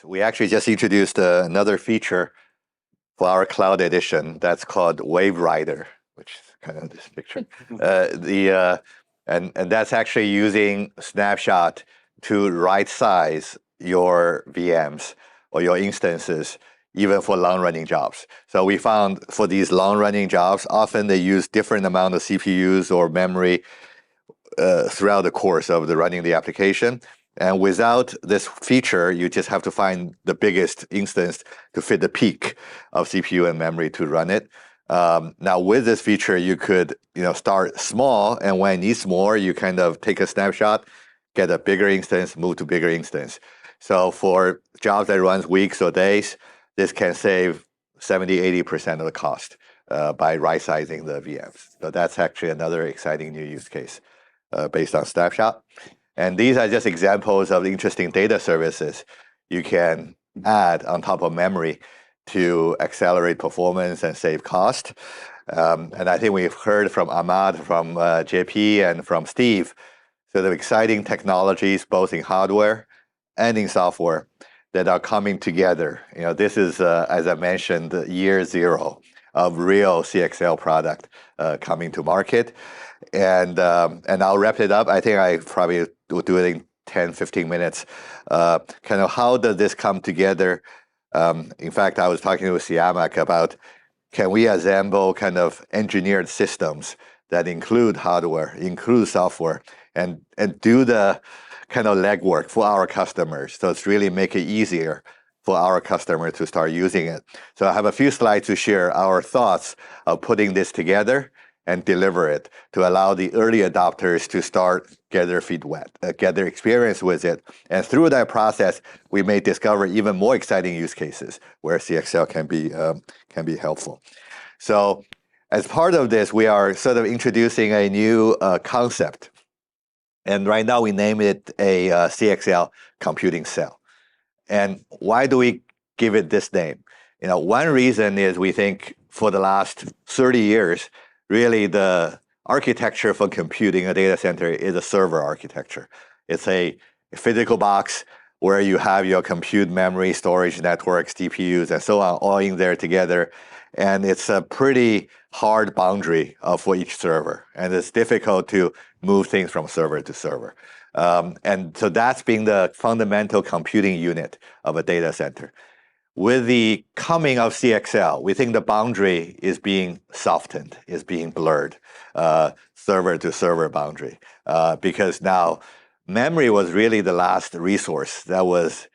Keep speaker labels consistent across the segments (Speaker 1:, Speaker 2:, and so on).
Speaker 1: We actually just introduced another feature for our cloud edition that's called Wave Rider, which is kind of this picture. And that's actually using Snapshot to right size your VMs or your instances, even for long-running jobs. So we found for these long-running jobs, often they use different amount of CPUs or memory throughout the course of running the application. And without this feature, you just have to find the biggest instance to fit the peak of CPU and memory to run it. Now with this feature, you could start small, and when it needs more, you kind of take a snapshot, get a bigger instance, move to bigger instance. So for jobs that runs weeks or days, this can save 70–80% of the cost by right-sizing the VMs. So that's actually another exciting new use case based on Snapshot. And these are just examples of the interesting data services you can add on top of memory to accelerate performance and save cost. And I think we've heard from Ahmad, from JP, and from Steve, sort of exciting technologies, both in hardware and in software, that are coming together. This is, as I mentioned, year zero of real CXL product coming to market. And I'll wrap it up. I think I probably will do it in 10–15 minutes. Kind of how does this come together? In fact, I was talking with Siamak about, can we assemble kind of engineered systems that include hardware, include software, and do the kind of legwork for our customers. So it's really make it easier for our customers to start using it. So I have a few slides to share our thoughts of putting this together and deliver it to allow the early adopters to start get their feet wet, get their experience with it. And through that process, we may discover even more exciting use cases where CXL can be helpful. So as part of this, we are sort of introducing a new concept. And right now we name it a CXL computing cell. And why do we give it this name? One reason is we think for the last 30 years, really the architecture for computing a data center is a server architecture. It's a physical box where you have your compute memory, storage networks, GPUs, and so on, all in there together. And it's a pretty hard boundary for each server. And it's difficult to move things from server to server. And so that's being the fundamental computing unit of a data center. With the coming of CXL, we think the boundary is being softened, is being blurred, server to server boundary. Because now memory was really the last resource that was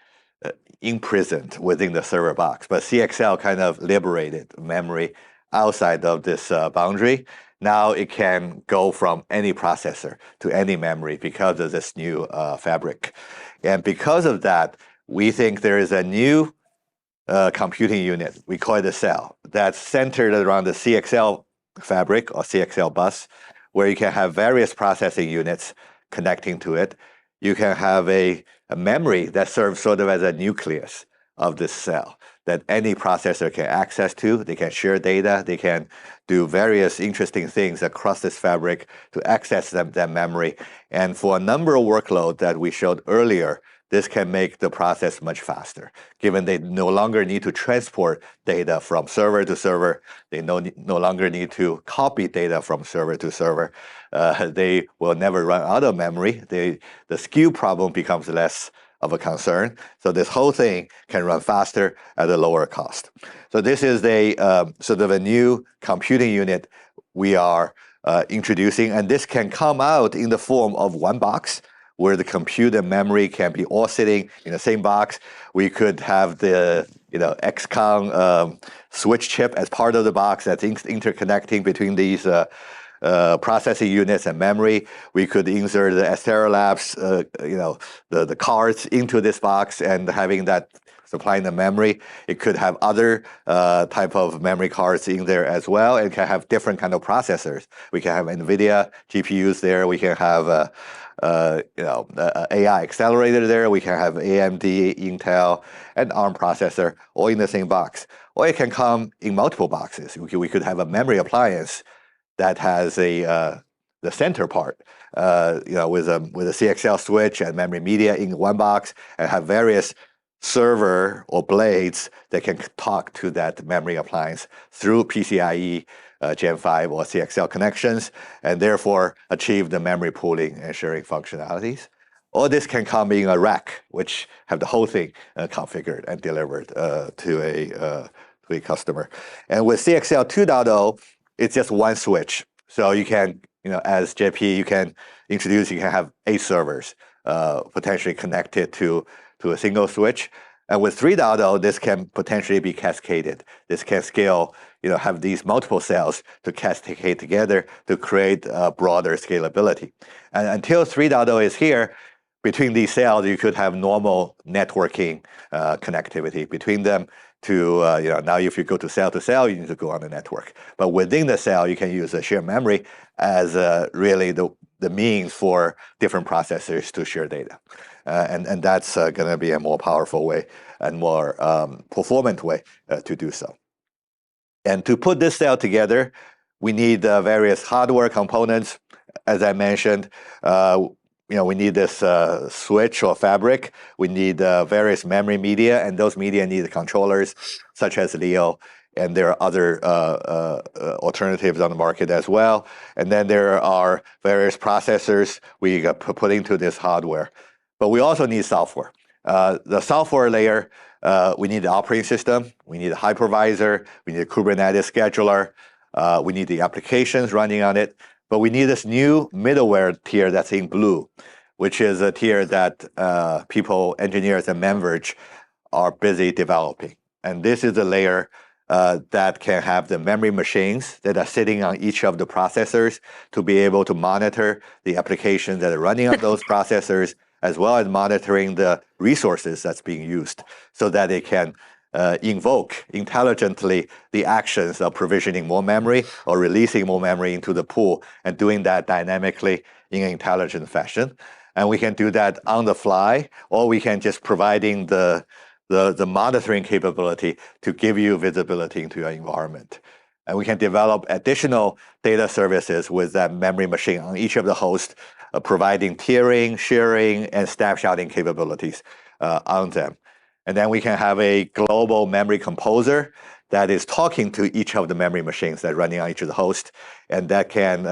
Speaker 1: imprisoned within the server box. But CXL kind of liberated memory outside of this boundary. Now it can go from any processor to any memory because of this new fabric. And because of that, we think there is a new computing unit, we call it a cell, that's centered around the CXL fabric or CXL bus, where you can have various processing units connecting to it. You can have a memory that serves sort of as a nucleus of this cell that any processor can access to. They can share data. They can do various interesting things across this fabric to access that memory. And for a number of workloads that we showed earlier, this can make the process much faster, given they no longer need to transport data from server to server. They no longer need to copy data from server to server. They will never run out of memory. The skew problem becomes less of a concern. So this whole thing can run faster at a lower cost. So this is a sort of a new computing unit we are introducing, and this can come out in the form of one box, where the compute and memory can be all sitting in the same box. We could have the XCOM switch chip as part of the box that's interconnecting between these processing units and memory. We could insert the Astera Labs, the cards into this box and having that supplying the memory. It could have other type of memory cards in there as well, and can have different kind of processors. We can have NVIDIA GPUs there. We can have AI accelerator there. We can have AMD, Intel, and ARM processor all in the same box. Or it can come in multiple boxes. We could have a memory appliance that has the center part, with a CXL switch and memory media in one box, and have various server or blades that can talk to that memory appliance through PCIe Gen 5 or CXL connections, and therefore achieve the memory pooling and sharing functionalities. All this can come in a rack, which have the whole thing configured and delivered to a customer. And with CXL 2.0, it's just one switch. So you can, as JP, you can have 8 servers potentially connected to a single switch. And with 3.0, this can potentially be cascaded. This can scale, have these multiple cells to cascade together to create broader scalability. And until 3.0 is here, between these cells, you could have normal networking connectivity between them to, now if you go to cell, you need to go on the network. But within the cell, you can use a shared memory as really the means for different processors to share data. And that's going to be a more powerful way and more performant way to do so. And to put this cell together, we need various hardware components. As I mentioned, we need this switch or fabric. We need various memory media, and those media need controllers such as Leo. And there are other alternatives on the market as well. And then there are various processors we put into this hardware. But we also need software. The software layer, we need the operating system, we need a hypervisor, we need a Kubernetes scheduler, we need the applications running on it. But we need this new middleware tier that's in blue, which is a tier that engineers at MemVerge are busy developing. And this is a layer that can have the memory machines that are sitting on each of the processors to be able to monitor the applications that are running on those processors, as well as monitoring the resources that's being used so that it can invoke intelligently the actions of provisioning more memory or releasing more memory into the pool and doing that dynamically in an intelligent fashion. And we can do that on the fly, or we can just providing the monitoring capability to give you visibility into your environment. And we can develop additional data services with that memory machine on each of the hosts, providing tiering, sharing, and snapshotting capabilities on them. And then we can have a global memory composer that is talking to each of the memory machines that are running on each of the hosts, and that can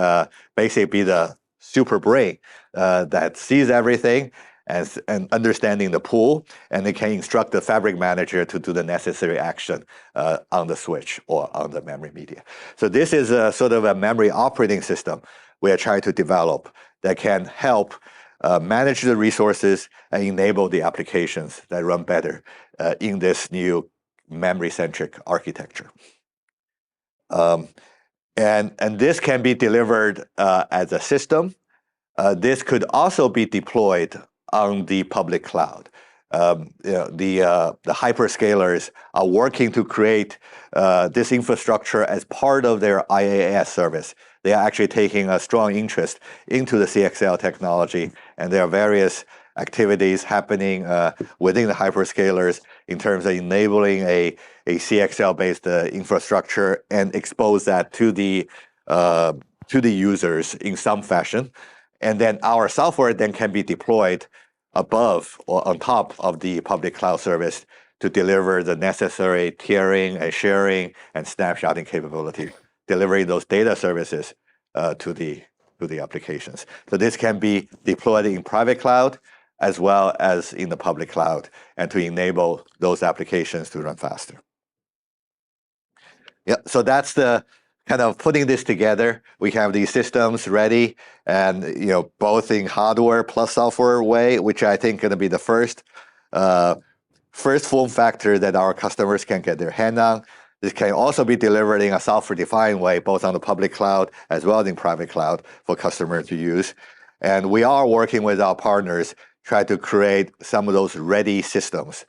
Speaker 1: basically be the super brain that sees everything and understanding the pool, and it can instruct the fabric manager to do the necessary action on the switch or on the memory media. So this is a sort of a memory operating system we are trying to develop that can help manage the resources and enable the applications that run better in this new memory-centric architecture. And this can be delivered as a system. This could also be deployed on the public cloud. The hyperscalers are working to create this infrastructure as part of their IaaS service. They are actually taking a strong interest into the CXL technology, and there are various activities happening within the hyperscalers in terms of enabling a CXL-based infrastructure and expose that to the users in some fashion. And then our software then can be deployed above or on top of the public cloud service to deliver the necessary tiering and sharing and snapshotting capability, delivering those data services to the applications. So this can be deployed in private cloud as well as in the public cloud, and to enable those applications to run faster. Yeah, so that's the kind of putting this together. We have these systems ready, and both in hardware plus software way, which I think going to be the first form factor that our customers can get their hand on. This can also be delivered in a software-defined way, both on the public cloud as well as in private cloud for customers to use. And we are working with our partners, try to create some of those ready systems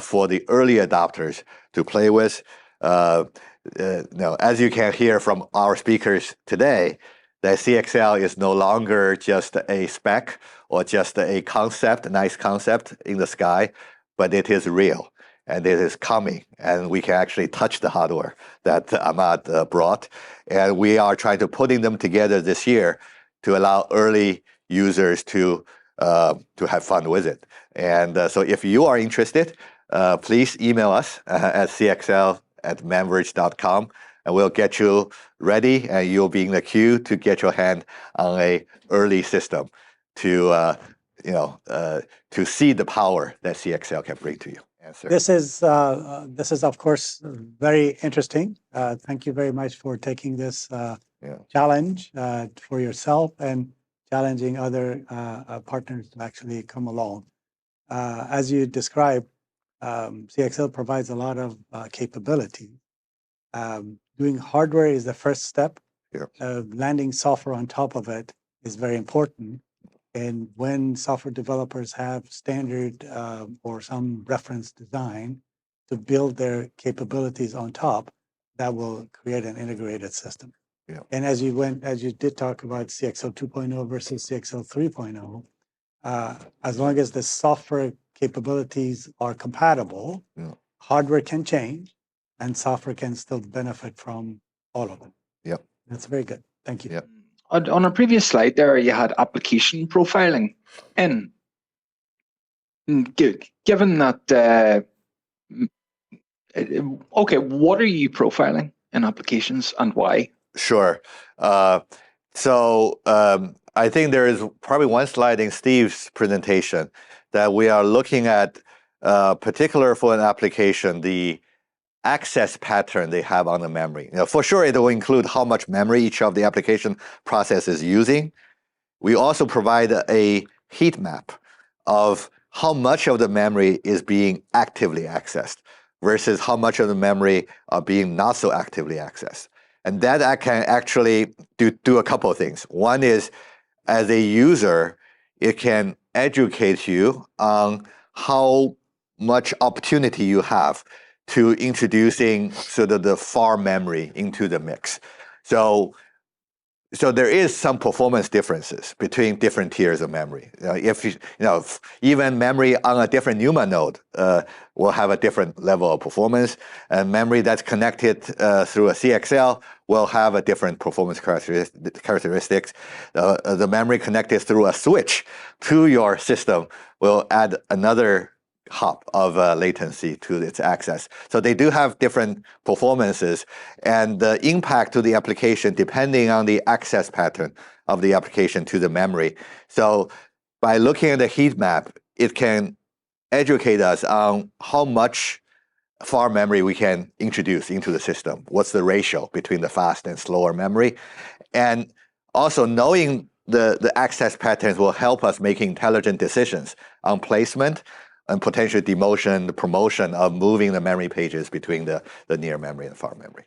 Speaker 1: for the early adopters to play with. As you can hear from our speakers today, that CXL is no longer just a spec or just a concept, a nice concept in the sky, but it is real and it is coming, and we can actually touch the hardware that Ahmad brought. And we are trying to putting them together this year to allow early users to to have fun with it. And so if you are interested, please email us at cxl@memverge.com, and we'll get you ready, and you'll be in the queue to get your hand on a early system to to see the power that CXL can bring to you. Answer.
Speaker 2: This is of course very interesting. Thank you very much for taking this challenge for yourself and challenging other partners to actually come along. As you described, CXL provides a lot of capability. Doing hardware is the first step. Landing software on top of it is very important. And when software developers have standard or some reference design to build their capabilities on top, that will create an integrated system. And as you did talk about CXL 2.0 versus CXL 3.0, as long as the software capabilities are compatible, hardware can change, and software can still benefit from all of it. That's very good. Thank you.
Speaker 3: On a previous slide there, you had application profiling. And given that, okay, what are you profiling in applications and why?
Speaker 1: Sure. So I think there is probably one slide in Steve's presentation that we are looking at, particular for an application, the access pattern they have on the memory. For sure, it will include how much memory each of the application process is using. We also provide a heat map of how much of the memory is being actively accessed versus how much of the memory are being not so actively accessed. And that I can actually do a couple of things. One is, as a user, it can educate you on how much opportunity you have to introducing sort of the far memory into the mix. So there is some performance differences between different tiers of memory. Even memory on a different NUMA node will have a different level of performance, and memory that's connected through a CXL will have a different performance characteristics. The memory connected through a switch to your system will add another hop of latency to its access. So they do have different performances, and the impact to the application depending on the access pattern of the application to the memory. So by looking at the heat map, it can educate us on how much far memory we can introduce into the system. What's the ratio between the fast and slower memory? And also knowing the access patterns will help us make intelligent decisions on placement and potential demotion, the promotion of moving the memory pages between the near memory and far memory.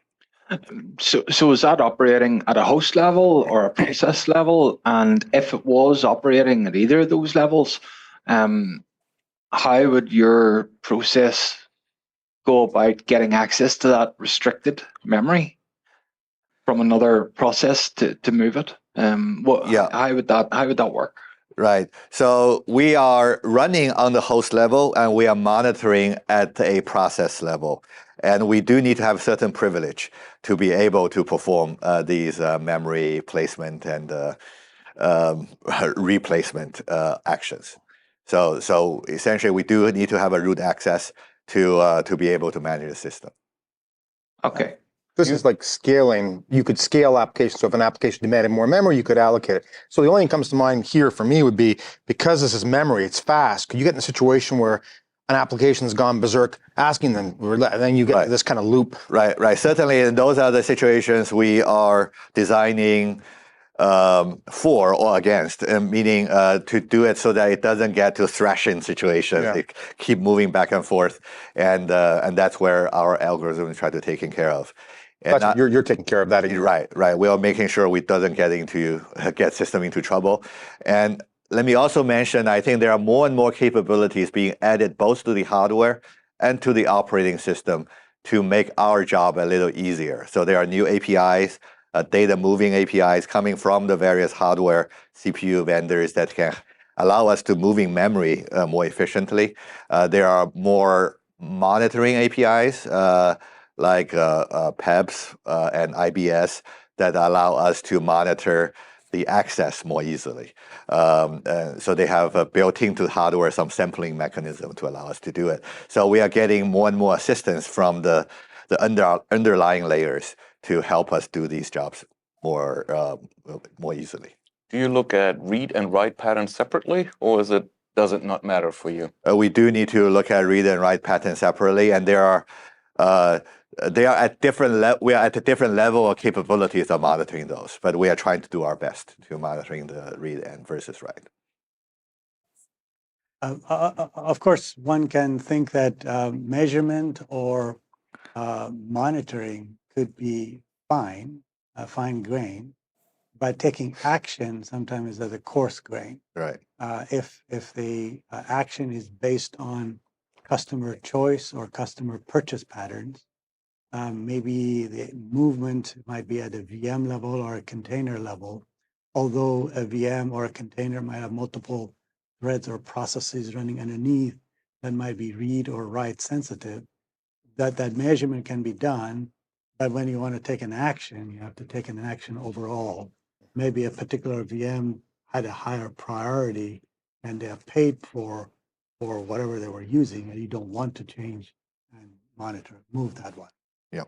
Speaker 3: So is that operating at a host level or a process level? And if it was operating at either of those levels, how would your process go about getting access to that restricted memory from another process to move it? How would that work?
Speaker 1: Right. So we are running on the host level, and we are monitoring at a process level. And we do need to have certain privilege to be able to perform these memory placement and replacement actions. So essentially, we do need to have a root access to be able to manage the system.
Speaker 3: Okay.
Speaker 4: This is like scaling. You could scale applications. So if an application demanded more memory, you could allocate it. So the only thing that comes to mind here for me would be, because this is memory, it's fast. Could you get in a situation where an application's gone berserk asking them, and then you get this kind of loop?
Speaker 1: Right. Certainly, and those are the situations we are designing for or against, meaning to do it so that it doesn't get to thrashing situations. They keep moving back and forth, and that's where our algorithms try to take care of.
Speaker 4: And you're taking care of that.
Speaker 1: Right. We are making sure we doesn't get system into trouble. And let me also mention, I think there are more and more capabilities being added both to the hardware and to the operating system to make our job a little easier. So there are new APIs, data moving APIs coming from the various hardware CPU vendors that can allow us to moving memory more efficiently. There are more monitoring APIs like PEBs and IBS that allow us to monitor the access more easily. So they have built into the hardware some sampling mechanism to allow us to do it. So we are getting more and more assistance from the underlying layers to help us do these jobs more easily.
Speaker 5: Do you look at read and write patterns separately, or does it not matter for you?
Speaker 1: We do need to look at read and write patterns separately, and they are at different we are at a different level of capabilities of monitoring those, but we are trying to do our best to monitoring the read and versus write.
Speaker 2: Of course, one can think that measurement or monitoring could be fine grain, but taking action sometimes is at a coarse grain.
Speaker 1: Right.
Speaker 2: If the action is based on customer choice or customer purchase patterns, maybe the movement might be at a VM level or a container level, although a VM or a container might have multiple threads or processes running underneath that might be read or write sensitive. That measurement can be done, but when you want to take an action, you have to take an action overall. Maybe a particular VM had a higher priority and they have paid for whatever they were using, and you don't want to change and monitor, move that one.
Speaker 1: Yeah.